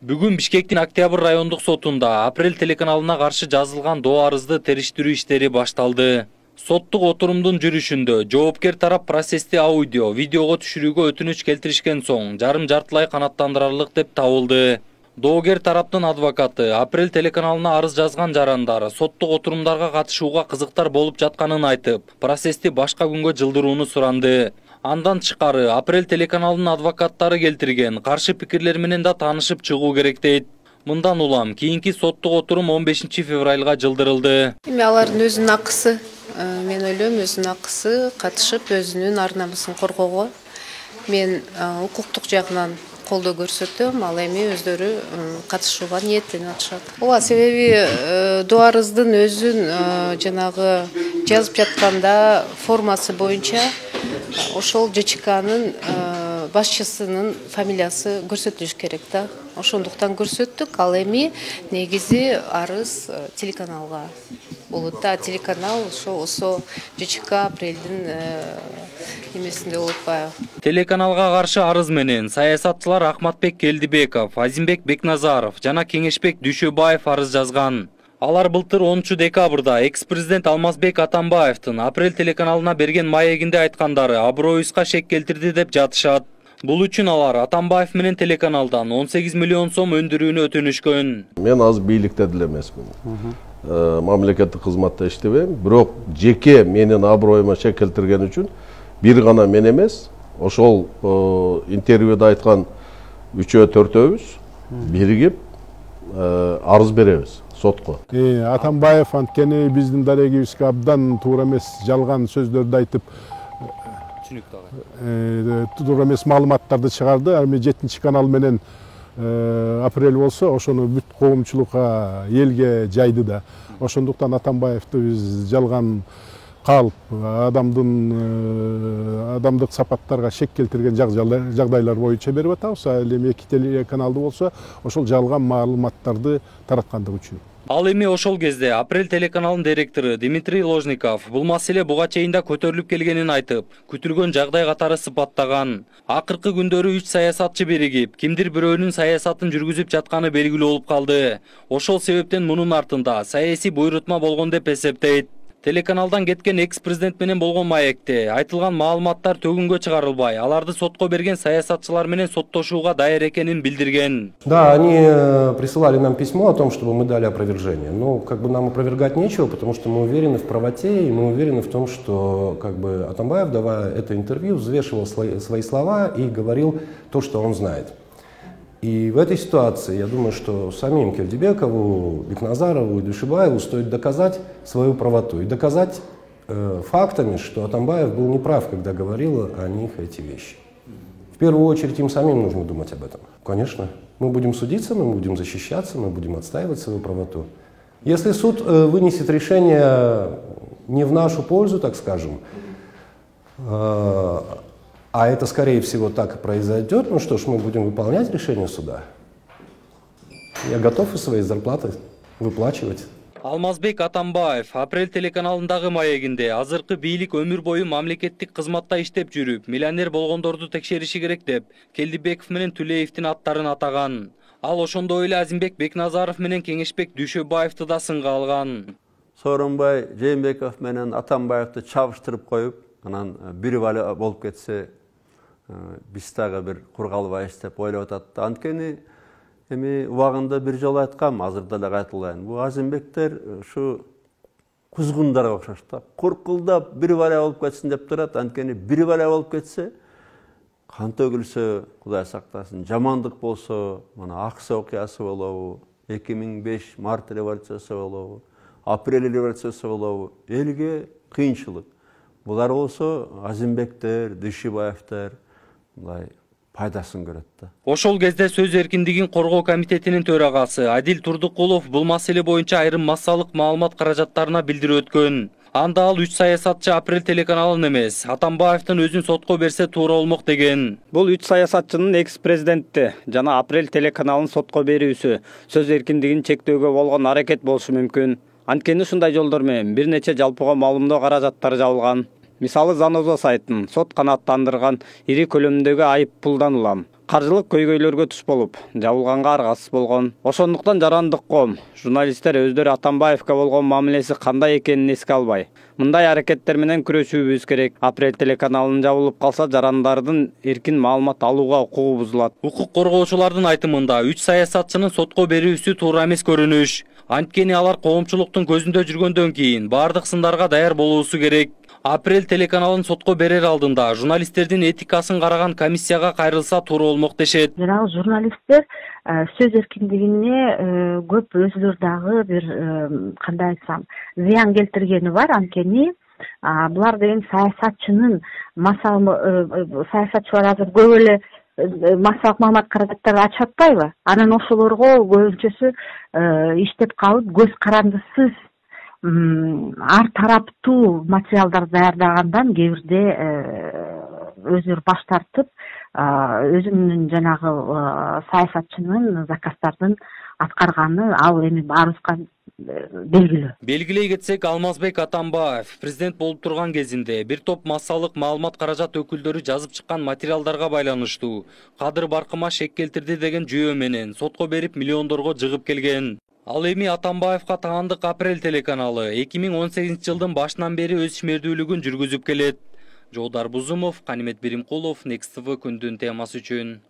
Бүгүн Бишкектин Октябрь райондук сотунда Апрель телеканалына каршы жазылган доо арызды териштирүү иштери башталды. Соттук отурумдун жүрүшүндө жоопкер тарап процессти аудио, видеого түшүрүүгө өтүнүч келтиришкен соң жарым-жартылай канааттандырарлык деп табылды. Доогер тараптын адвокаты Апрель телеканалына арыз жазган жарандар соттук отурумдарга катышууга кызыктар болуп жатканын айтып, процессти башка күнгө жылдырууну суранды. Андан тышкары Апрель телеканалынын адвокаттары келтирген каршы пикирлер менен да таанышып чыгуу керек дейт. Мындан улам кийинки соттук отурум 15 февралга жылдырылды. Алардын өзүнүн акысы, мен ойлойм, өзүнүн акысы катышып өзүнүн ар намысын коргоого. Мен укуктук жагынан колдоо көрсөтөм, ал эми өздөрү катышууга ниеттенип атышат. Ооба, себеби доо арыздын өзүн жанагы жазып жатканда формасы боюнча ошол ЖЧКнын башчысынын фамилиясы көрсөтүлүш керек да. Ошондуктан көрсөттүк, ал эми негизи арыз телеканалга болот да. Телеканал ошо ЖЧК Апрелдин эмесинде болуп атпайбы. Телеканалга каршы арыз менен саясатчылар Акматбек Келдибеков, Азимбек Бекназаров жана Кеңешбек Дүйшөбаев арыз жазган. Алар былтыр 10 декабрда экс-президент Алмазбек Атамбаевдин Апрель телеканалына берген маегинде айткандары аброюбузга шек келтирди деп жатышат. Бул үчүн алар Атамбаев менен телеканалдан 18 миллион сом өндүрүүнү өтүнүшкөн. Мен азыр бийликте деле эмесмин. Мамлекеттик кызматта иштебейм, бирок жеке менин аброюма шек келтирген үчүн бир гана мен эмес, ошол интервьюда айткан 3-4 биригип арыз беребиз сотко. Атамбаев анткени биздин дарегибизге абдан туура эмес жалган сөздөрдү айтып, туура эмес маалыматтарды чыгарды. Эми 7 канал менен Апрель болсо, ошону бүт коомчулукка, элге жайды да. Ошондуктан Атамбаевди биз жалган калп, адамдык сапаттарга шек келтирген жагдайлар боюнча берип атабыз. Ал эми 2 телеканалды болсо, ошол жалган маалыматтарды тараткандыгы үчүн. Ал эми ошол кезде Апрель телеканалынын директору Дмитрий Ложников бул маселе буга чейин да көтөрүлүп келгенин айтып, күтүлгөн жагдай катары сыпаттаган. Акыркы күндөрү 3 саясатчы биригип, кимдир бирөөнүн саясатын жүргүзүп жатканы белгилүү болуп калды. Ошол себептен мунун артында саясий буйрутма болгон деп эсептейт. Телеканалдан кеткен экс-президент менен болгон маекте айтылган маалыматтар төгүнгө чыгарылбай, аларды сотко берген саясатчылар менен соттошууга даяр экенин билдирген. Да, они присылали нам письмо о том, чтобы мы дали опровержение. Но нам опровергать нечего, потому что мы уверены в правоте, и мы уверены в том, что Атамбаев, давая это интервью, взвешивал свои слова и говорил то, что он знает. И в этой ситуации, я думаю, что самим Кельдибекову, Бекназарову и Дүйшөбаеву стоит доказать свою правоту и доказать фактами, что Атамбаев был неправ, когда говорил о них эти вещи. В первую очередь им самим нужно думать об этом. Конечно, мы будем судиться, мы будем защищаться, мы будем отстаивать свою правоту. Если суд вынесет решение не в нашу пользу, так скажем, а это, скорее всего, так и произойдет, ну что ж, мы будем выполнять решение суда. Я готов и свои зарплаты выплачивать. Алмазбек Атамбаев Апрель телеканалындагы маегинде азыркы бийлик өмүр бою мамлекеттик кызматта иштеп жүрүп, миллионер болгондорду текшериши керек деп, Келдибеков менен Түлеевдин аттарын атаган. Ал ошондой эле Азимбек Бекназаров менен Кеңешбек Дүйшөбаевди да сынга алган. Сооронбай Жээнбеков менен Атамбаевди чабыштырып коюп, анан бири бала болуп кетсе, биз дагы бир кургалбайбыз деп ойлоп атат. Анткени эми убагында бир жолу айткам, азыр деле кайталайын. Бул Азимбектер ушу кузгундарга окшош да. Куркулдап бири бала болуп кетсин деп турат. Анткени бири бала болуп кетсе, кан төгүлсө, Кудай сактасын, жамандык болсо, мына Аксы окуясы болобу, 2005 март революциясы болобу, Апрель революциясы болобу, элге кыйынчылык. Булар болсо Азимбектер, Дүйшөбаевтер пайдасын көрөт да. Ошол кезде сөз эркиндигин коргоо комитетинин төрагасы Адил Турдукулов бул маселе боюнча айрым массалык маалымат каражаттарына билдирүү өткөн. Анда ал 3 саясатчы Апрель телеканалын эмес, Атамбаевдин өзүн сотко берсе туура болмок деген. Бул 3 саясатчынын экс-президенти жана Апрель телеканалын сотко берүүсү сөз эркиндигин чектөөгө болгон аракет болушу мүмкүн. Анткени ушундай жолдор менен бир нече жалпыга маалымдоо каражаттары жабылган. Мисалы Заноза сайтын сот канааттандырган ири көлөмдөгү айып пулдан улам каржылык көйгөйлөргө туш болуп, жабылганга аргасыз болгон. Ошондуктан жарандык коом, журналисттер өздөрү Атамбаевка болгон мамилеси кандай экенин эске албай, мындай аракеттер менен күрөшүүбүз керек. Апрель телеканалын жабылып калса, жарандардын эркин маалымат алууга укугу бузулат. Укук коргоочулардын айтымында 3 саясатчынын сотко берүүсү туура эмес көрүнүш. Анткени алар коомчулуктун көзүндө жүргөндөн кийин бардык сындарга даяр болуусу керек. Апрель телеканалын сотко берер алдында журналисттердин этикасын караган комиссияга кайрылса туура болмок дешет. Жанагы журналисттер сөз эркиндигине көп өздөрү дагы бир кандай айтсам зыян келтиргени бар. Анткени булар деген саясатчынын саясатчылар азыр көп эле массалык маалымат каражаттарды ачып атпайбы? Анан ошолорго көбүнчөсү иштеп калып көз карандысыз ар тараптуу материалдар даярдагандан кээ бирде өздөрү баш тартып өзүнүн жанагы саясатчынын заказдардын аткарганы ал эми баарыбызга белгилүү. Белгилей кетсек, Алмазбек Атамбаев президент болуп турган кезинде бир топ массалык маалымат каражат өкүлдөрү жазып чыккан материалдарга байланыштуу кадыр баркыма шек келтирди деген жүйө менен сотко берип миллиондорго жыгып келген. Ал эми Атамбаевка таандык Апрель телеканалы 2018 жылдын башынан бери өз ишмердүүлүгүн жүргүзүп келет. Жолдар Бузумов, Канимет Биримкулов, Next TV күндүн темасы үчүн.